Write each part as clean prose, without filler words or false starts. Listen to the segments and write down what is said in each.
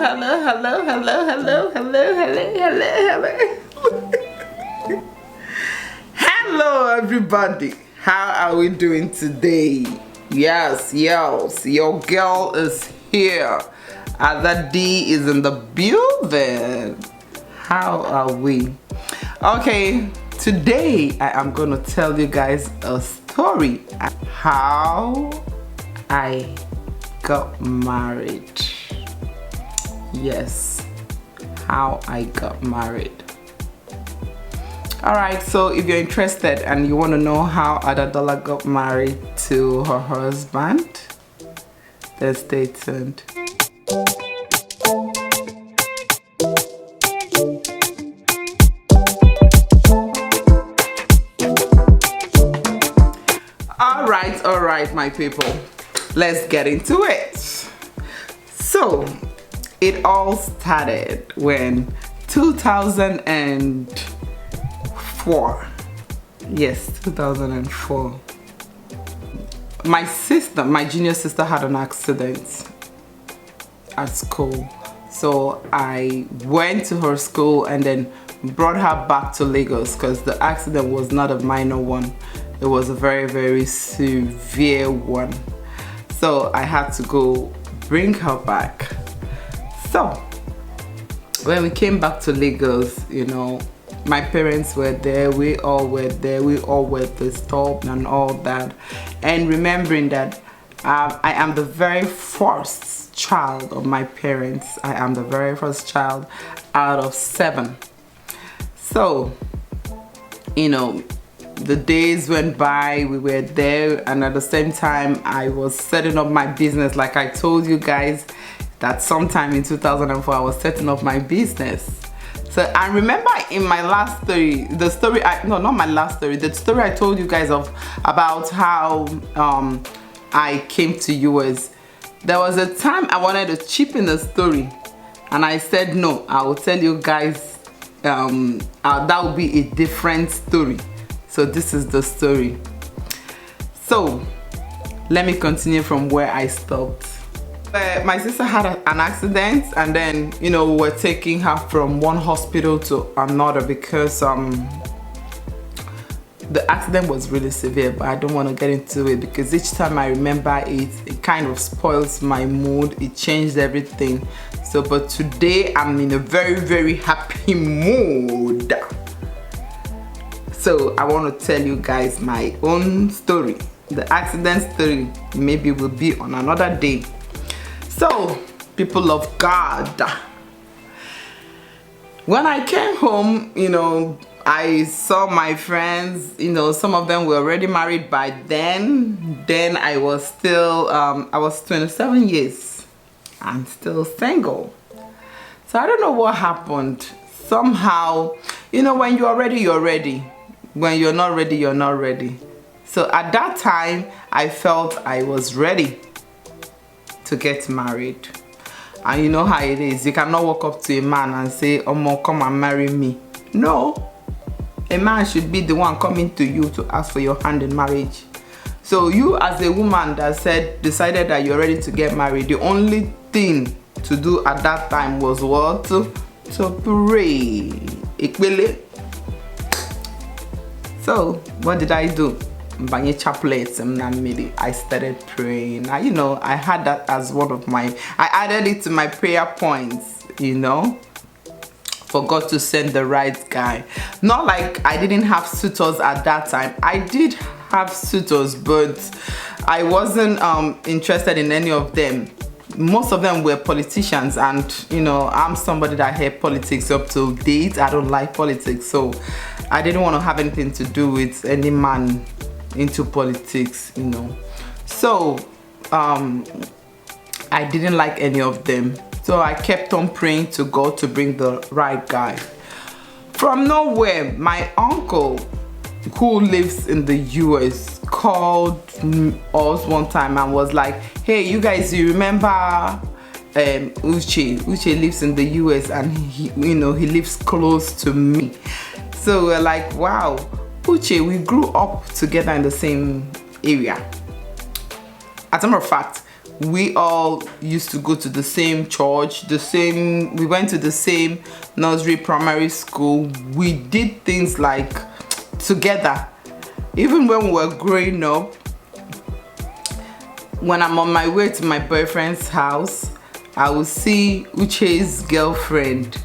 Hello everybody, how are we doing today? Yes, your girl is here. Other D is in the building. How are we? Okay, today I am gonna tell you guys a story how I got married. Yes, how I got married. Alright, so if you're interested and you want to know how Adadola got married to her husband, then stay tuned. Alright, my people, let's get into it. So, it all started when 2004. Yes, 2004. My junior sister had an accident at school. So I went to her school and then brought her back to Lagos because the accident was not a minor one. It was a very, very severe one. So I had to go bring her back. So when we came back to Lagos, you know, my parents were there, we all were there, we all were disturbed and all that. And remembering that I am the very first child of my parents. I am the very first child out of 7. So, you know, the days went by, we were there, and at the same time I was setting up my business. Like I told you guys that sometime in 2004 I was setting up my business. So I remember in my last story, the story I told you guys about how I came to US. There was a time I wanted to cheapen the story, and I said no, I will tell you guys that will be a different story. So this is the story. So let me continue from where I stopped. My sister had an accident, and then, you know, we were taking her from one hospital to another because the accident was really severe, but I don't want to get into it because each time I remember it, it kind of spoils my mood. It changed everything. So, but today I'm in a very, very happy mood. So I want to tell you guys my own story. The accident story maybe will be on another day. So, people of God, when I came home, you know, I saw my friends, you know, some of them were already married by then. Then I was still, I was 27 years. I'm still single. So I don't know what happened. Somehow, you know, when you're ready, you're ready. When you're not ready, you're not ready. So at that time, I felt I was ready to get married. And you know how it is. You cannot walk up to a man and say, "Omo, come and marry me." No. A man should be the one coming to you to ask for your hand in marriage. So you, as a woman that decided that you're ready to get married, the only thing to do at that time was what? To pray. So what did I do? I started praying. Now, you know, I had that as one of my, I added it to my prayer points, you know, for God to send the right guy. Not like I didn't have suitors at that time. I did have suitors, but I wasn't interested in any of them. Most of them were politicians, and you know, I'm somebody that hate politics up to date. I don't like politics, so I didn't want to have anything to do with any man into politics, you know. So I didn't like any of them, so I kept on praying to God to bring the right guy. From nowhere, my uncle, who lives in the US, called us one time and was like, "Hey, you guys, you remember Uche lives in the US, and he, you know, he lives close to me." So we're like, wow, Uche, we grew up together in the same area. As a matter of fact, we all used to go to the same church, we went to the same nursery, primary school. We did things like together. Even when we were growing up, when I'm on my way to my boyfriend's house, I will see Uche's girlfriend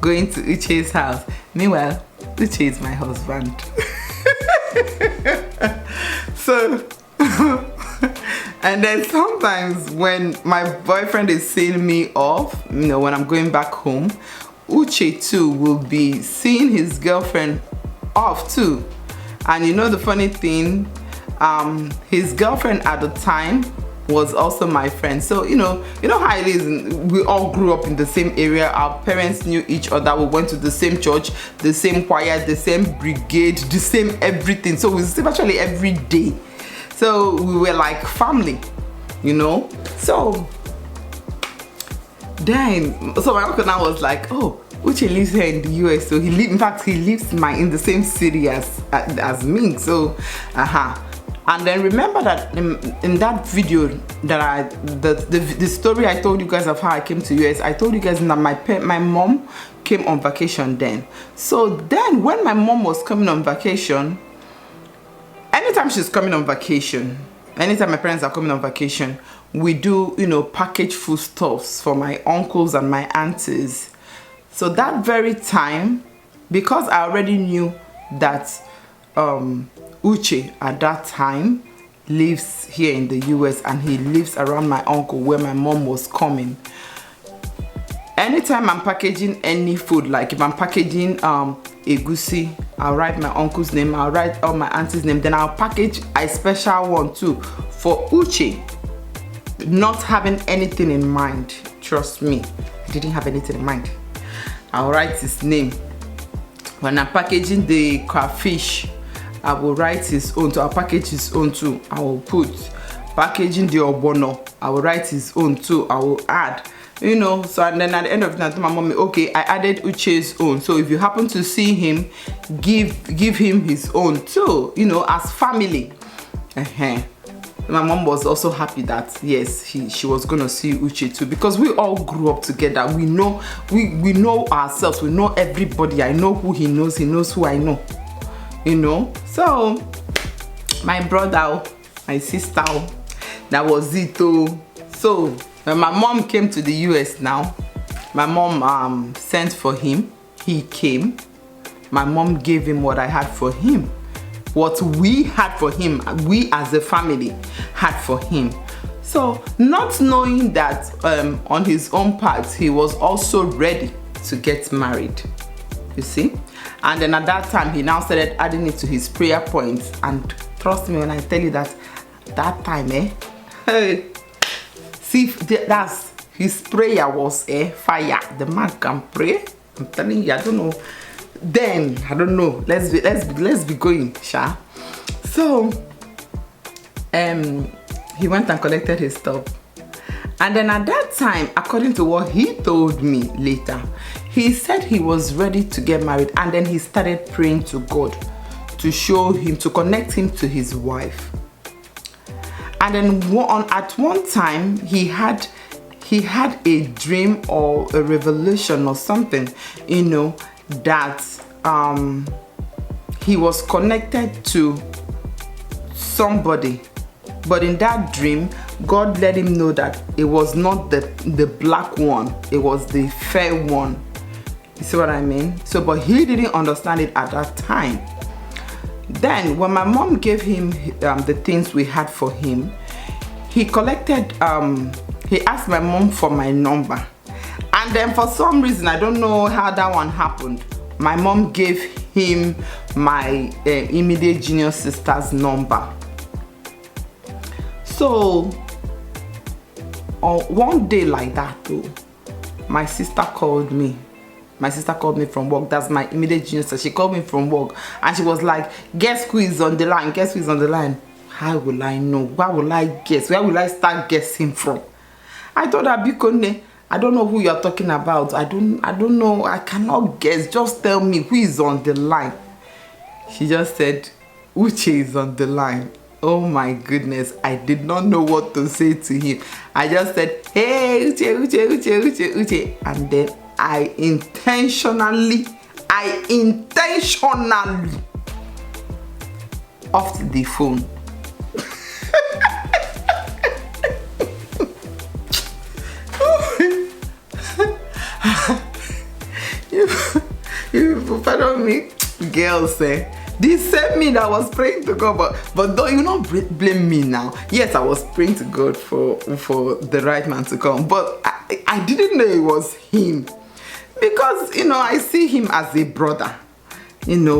going to Uche's house. Meanwhile, Uche is my husband. So, and then sometimes when my boyfriend is seeing me off, you know, when I'm going back home, Uche too will be seeing his girlfriend off too. And you know the funny thing, his girlfriend at the time was also my friend. So you know how it is. We all grew up in the same area. Our parents knew each other. We went to the same church, the same choir, the same brigade, the same everything. So we see virtually every day. So we were like family, you know. So then, so my uncle now was like, oh, Uche lives here in the US. So he lives in the same city as me. So and then remember that in that video that the story I told you guys of how I came to US, I told you guys that my mom came on vacation then. So then when my mom was coming on vacation, anytime she's coming on vacation, anytime my parents are coming on vacation, we do, you know, package foodstuffs for my uncles and my aunties. So that very time, because I already knew that Uche at that time lives here in the US and he lives around my uncle where my mom was coming. Anytime I'm packaging any food, like if I'm packaging egusi, I'll write my uncle's name, I'll write all my auntie's name, then I'll package a special one too for Uche, not having anything in mind. Trust me, I didn't have anything in mind. I'll write his name. When I'm packaging the crayfish, I will write his own too. I'll package his own too. I will put packaging the obono. I will write his own too. I will add, you know. So and then at the end of the night, my mommy, okay, I added Uche's own. So if you happen to see him, give him his own too, you know, as family. My mom was also happy that yes, she was gonna see Uche too, because we all grew up together. We know ourselves. We know everybody. I know who he knows. He knows who I know. You know. So my brother, my sister, that was it too. So when my mom came to the US now, my mom sent for him. He came. My mom gave him what I had for him. What we had for him, we as a family had for him. So not knowing that on his own part, he was also ready to get married, you see. And then at that time, he now started adding it to his prayer points. And trust me when I tell you that time, hey, see, that's his prayer was fire. The man can pray. I'm telling you, I don't know. Then I don't know. Let's be going, Sha. So he went and collected his stuff, and then at that time, according to what he told me later, he said he was ready to get married, and then he started praying to God to show him, to connect him to his wife. And then at one time he had a dream or a revelation or something, you know, that he was connected to somebody, but in that dream God let him know that it was not the black one, it was the fair one. You see what I mean? So but he didn't understand it at that time. Then when my mom gave him the things we had for him, he collected he asked my mom for my number. And then for some reason, I don't know how that one happened, my mom gave him my immediate junior sister's number. So one day like that though, my sister called me. My sister called me from work. That's my immediate junior sister. She called me from work and she was like, guess who is on the line? Guess who is on the line? How will I know? Where will I guess? Where will I start guessing from? I told her, Bikone, I don't know who you're talking about. I don't know. I cannot guess. Just tell me who is on the line. She just said, Uche is on the line. Oh my goodness, I did not know what to say to him. I just said, hey, Uche. And then I intentionally off the phone. You pardon me, girls, the same me that was praying to God, but don't you not blame me now. Yes, I was praying to God for the right man to come, but I didn't know it was him, because I see him as a brother.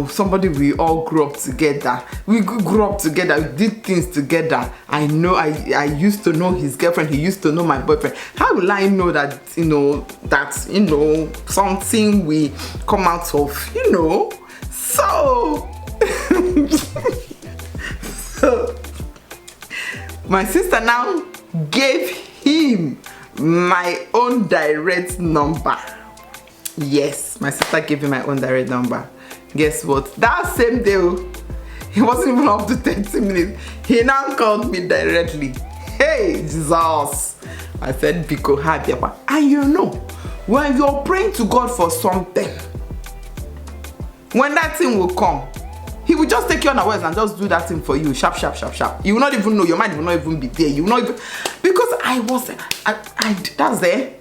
Somebody we all grew up together. We grew up together, we did things together. I know I used to know his girlfriend, he used to know my boyfriend. How will I know that, something we come out of, So, so my sister now gave him my own direct number. Yes, my sister gave him my own direct number. Guess what? That same day, he wasn't even up to 30 minutes. He now called me directly. Hey, Jesus. I said, Biko, Habiapa. And when you're praying to God for something, when that thing will come, he will just take you unawares and just do that thing for you. Sharp. You will not even know. Your mind will not even be there. You will not even... Because that's there.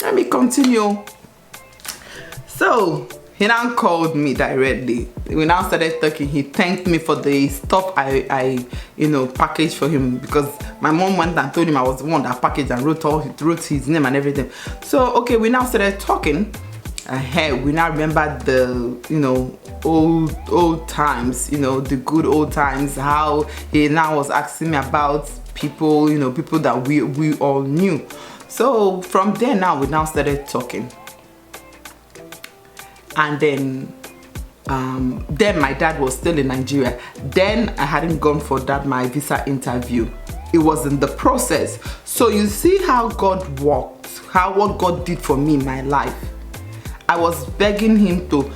Let me continue. So, he now called me directly. We now started talking. He thanked me for the stuff I packaged for him, because my mom went and told him I was the one that packaged and wrote his name and everything. So, okay, we now started talking. We now remember the, old times, the good old times, how he now was asking me about people, people that we all knew. So from there now, we now started talking. And then my dad was still in Nigeria. Then I hadn't gone for my visa interview. It was in the process. So you see how God worked, what God did for me in my life. I was begging him to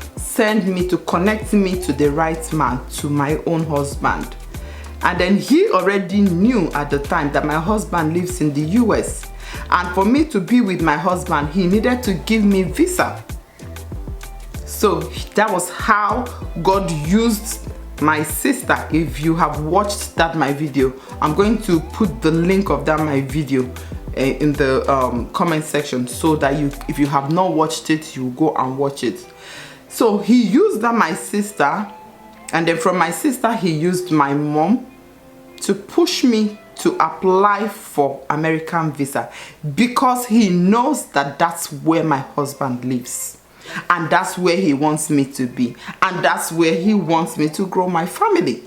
connect me to the right man, to my own husband. And then he already knew at the time that my husband lives in the US. And for me to be with my husband, he needed to give me visa. So that was how God used my sister. If you have watched my video, I'm going to put the link of my video in the comment section, so that if you have not watched it, you go and watch it. So he used my sister, and then from my sister he used my mom to push me to apply for American visa, because he knows that that's where my husband lives, and that's where he wants me to be, and that's where he wants me to grow my family.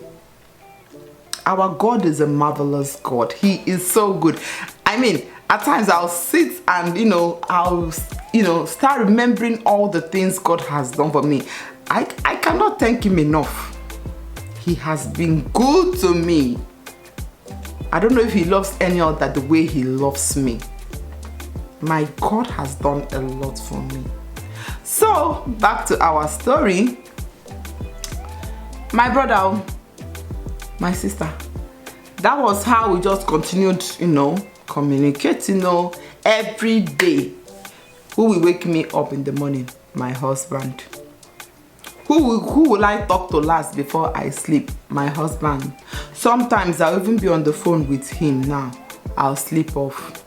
Our God is a marvelous God. He is so good. I mean, at times I'll sit and I'll start remembering all the things God has done for me. I cannot thank him enough. He has been good to me. I don't know if he loves any other the way he loves me. My God has done a lot for me. So back to our story. My brother, my sister, that was how we just continued, communicate, every day. Who will wake me up in the morning? My husband. Who will I talk to last before I sleep? My husband. Sometimes I'll even be on the phone with him now. I'll sleep off.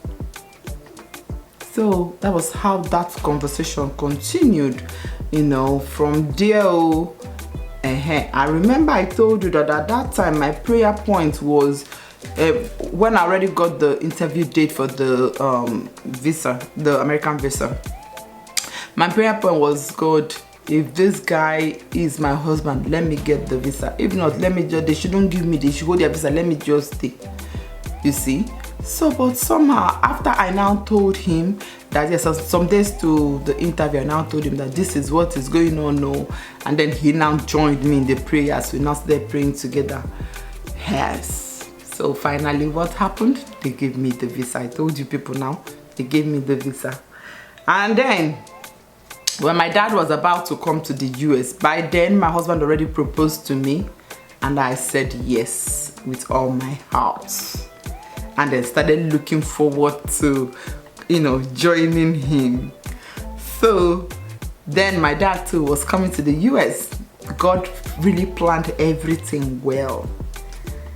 So that was how that conversation continued, from there. I remember I told you that at that time my prayer point was, when I already got the interview date for the visa, the American visa, my prayer point was, God, if this guy is my husband, let me get the visa. If not, they shouldn't give me, they should go their visa, let me just stay. You see? So, but somehow, after I now told him that, yes, some days to the interview, I now told him that this is what is going on now. And then he now joined me in the prayers. We now started praying together. Yes. So finally, what happened? They gave me the visa. I told you people now, they gave me the visa. And then, when my dad was about to come to the US, by then my husband already proposed to me. And I said yes with all my heart. And then started looking forward to, joining him. So then my dad too was coming to the US. God really planned everything well.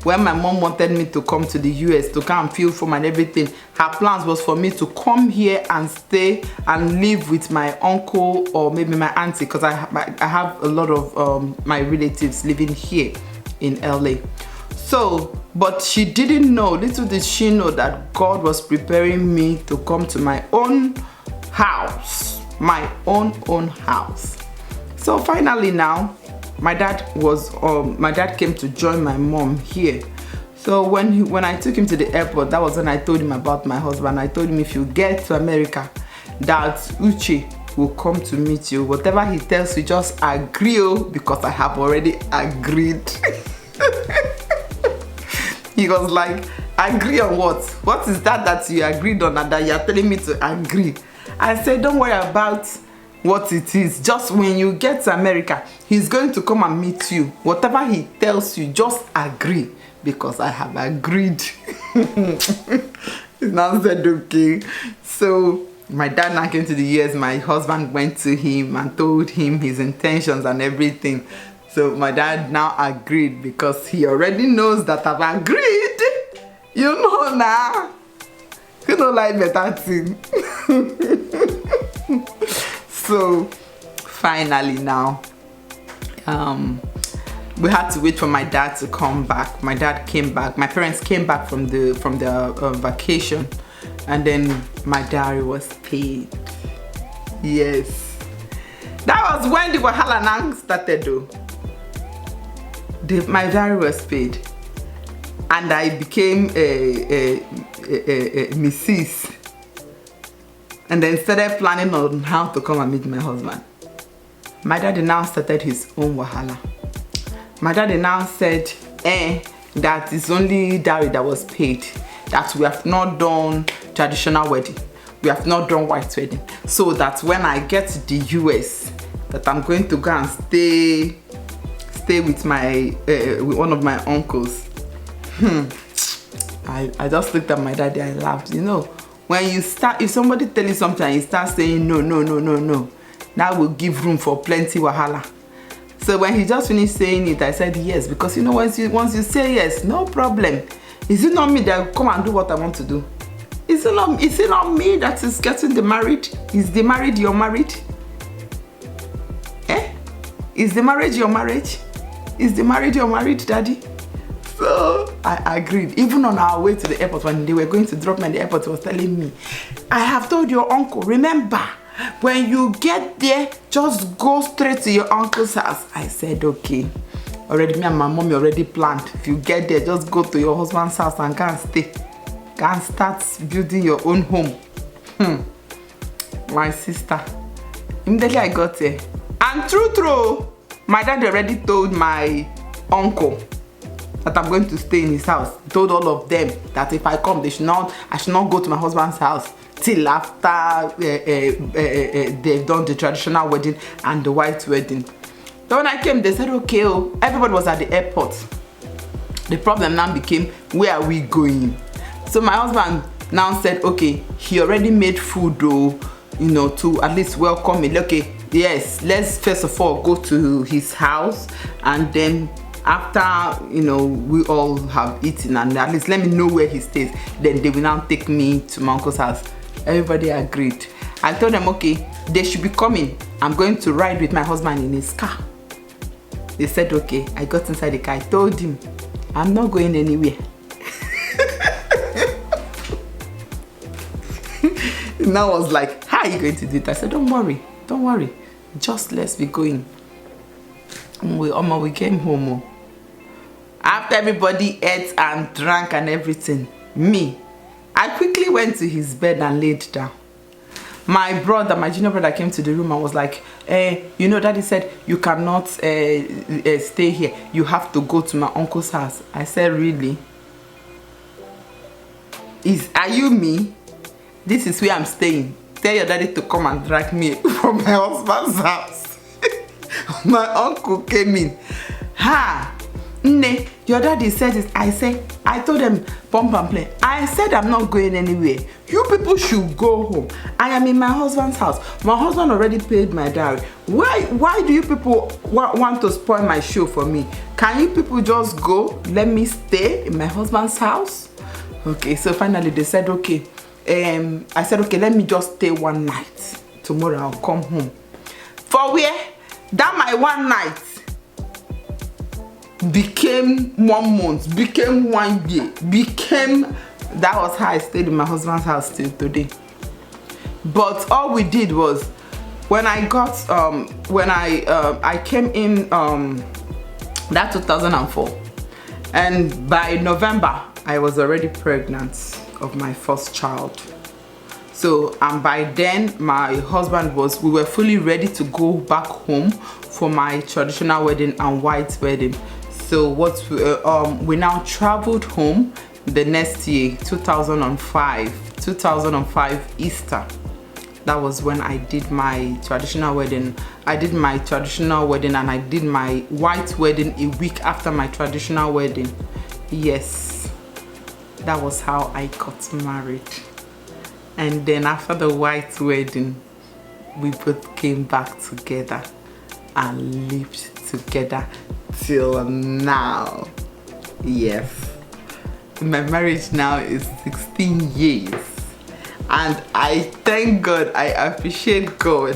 When my mom wanted me to come to the US to come and fill form and everything, her plans was for me to come here and stay and live with my uncle or maybe my auntie, because I have a lot of my relatives living here in LA. So, but she didn't know, little did she know that God was preparing me to come to my own house, my own house. So finally now, my dad came to join my mom here. So when I took him to the airport, that was when I told him about my husband. I told him, if you get to America, that Uche will come to meet you. Whatever he tells you, just agree, because I have already agreed. He was like, agree on what? What is that you agreed on and that you are telling me to agree? I said, don't worry about what it is. Just when you get to America, he's going to come and meet you. Whatever he tells you, just agree, because I have agreed. He now said okay. So my dad now came to the US. My husband went to him and told him his intentions and everything. So my dad now agreed, because he already knows that I've agreed. You know now. You don't like better thing. So finally now, we had to wait for my dad to come back. My dad came back. My parents came back from the vacation, and then my dowry was paid. Yes, that was when the wahala now started though. My dowry was paid, and I became a Mrs. And then started planning on how to come and meet my husband. My daddy now started his own wahala. My daddy now said, that it's only dowry that was paid, that we have not done traditional wedding, we have not done white wedding, so that when I get to the US, that I'm going to go and stay with my with one of my uncles. I just looked at my daddy and laughed. When you start, if somebody tell you something and you start saying no, that will give room for plenty wahala. So when he just finished saying it, I said yes, because once you say yes, no problem. Is it not me that will come and do what I want to do? Is it not me that is getting the married? Is the married your married? Is the marriage your marriage? Is the married your married, daddy? So I agreed. Even on our way to the airport, when they were going to drop me at the airport, he was telling me, I have told your uncle, remember, when you get there, just go straight to your uncle's house. I said, okay. Already, me and my mommy already planned. If you get there, just go to your husband's house and go and stay. Go and start building your own home. My sister. Immediately I got there. And true, my dad already told my uncle that I'm going to stay in his house. He told all of them that if I come, I should not go to my husband's house till after they've done the traditional wedding and the white wedding. So when I came, they said, okay, everybody was at the airport. The problem now became, where are we going? So my husband now said, okay, he already made food though, to at least welcome me. Okay, yes, let's first of all go to his house, and then after we all have eaten, and at least let me know where he stays, then they will now take me to my uncle's house. Everybody agreed. I told them, okay, they should be coming. I'm going to ride with my husband in his car. They said, okay. I got inside the car. I told him, I'm not going anywhere. Now I was like, how are you going to do it? I said, don't worry. Just let's be going. We came home. After everybody ate and drank and everything, I quickly went to his bed and laid down. My junior brother came to the room and was like, daddy said you cannot stay here. You have to go to my uncle's house. I said, really? Are you me? This is where I'm staying. Tell your daddy to come and drag me from my husband's house. My uncle came in. Nne, your daddy said it. I told them, pump and play. I said I'm not going anywhere. You people should go home. I am in my husband's house. My husband already paid my dowry. Why do you people want to spoil my show for me? Can you people just go? Let me stay in my husband's house? Okay, so finally they said, okay. I said, okay, let me just stay one night. Tomorrow I'll come home. For where? That my one night became 1 month, became 1 year, that was how I stayed in my husband's house till today. But all we did was, when I got I came in that 2004, and by November I was already pregnant of my first child. So, and by then my husband we were fully ready to go back home for my traditional wedding and white wedding. So we now traveled home the next year, 2005 Easter. That was when I did my traditional wedding. I did my traditional wedding and I did my white wedding a week after my traditional wedding. Yes, that was how I got married. And then after the white wedding, we both came back together and lived together till now. Yes, my marriage now is 16 years, and I thank God, I appreciate God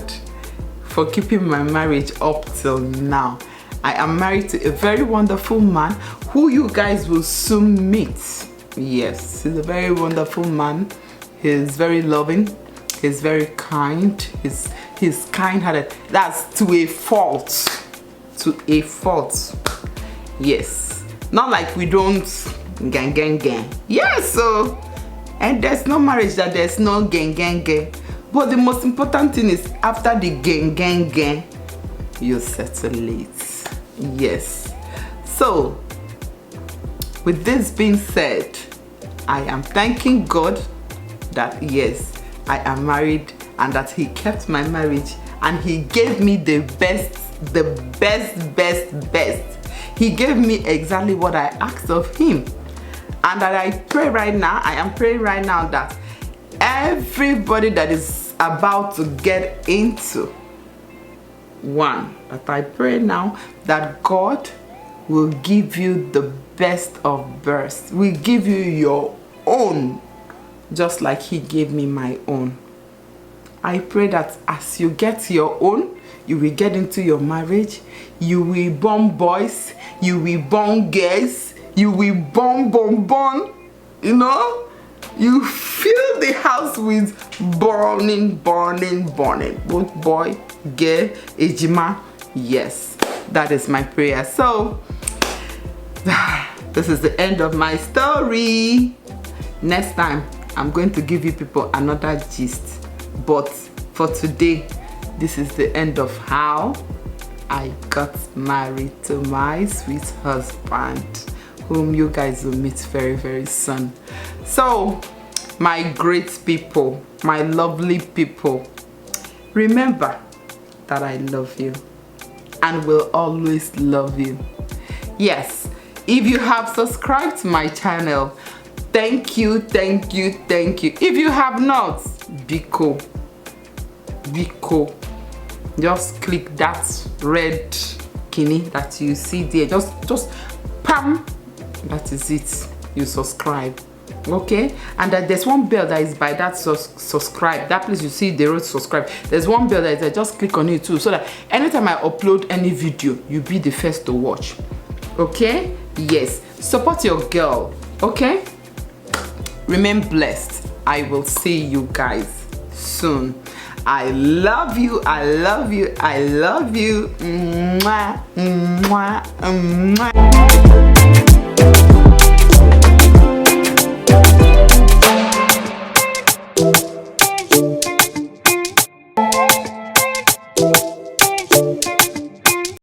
for keeping my marriage up till now. I am married to a very wonderful man who you guys will soon meet. Yes, he's a very wonderful man. He's very loving, he's very kind, he's kind-hearted. That's to a fault. Yes, not like we don't gang. Yes, so, and there's no marriage that there's no gang. But the most important thing is, after the gang, you settle it. Yes. So, with this being said, I am thanking God that yes, I am married and that he kept my marriage and he gave me the best. He gave me exactly what I asked of him. And that I am praying right now that everybody that is about to get into one, that I pray now that God will give you the best of births, will give you your own, just like he gave me my own. I pray that as you get your own, you will get into your marriage, you will born boys, you will born girls, you will born, you know, you fill the house with burning, both boy, girl, ejima. Yes, that is my prayer. So this is the end of my story. Next time I'm going to give you people another gist, but for today, this is the end of how I got married to my sweet husband, whom you guys will meet very, very soon. So, my great people, my lovely people, remember that I love you and will always love you. Yes, if you have subscribed to my channel, thank you. If you have not, Biko, just click that red kidney that you see there. Just pam, that is it. You subscribe, okay? And that there's one bell that is by that subscribe. That place you see the road subscribe. There's one bell that is there. Just click on it too, so that anytime I upload any video, you'll be the first to watch. Okay? Yes. Support your girl. Okay? Remain blessed. I will see you guys soon. I love you. Mwah, mwah, mwah.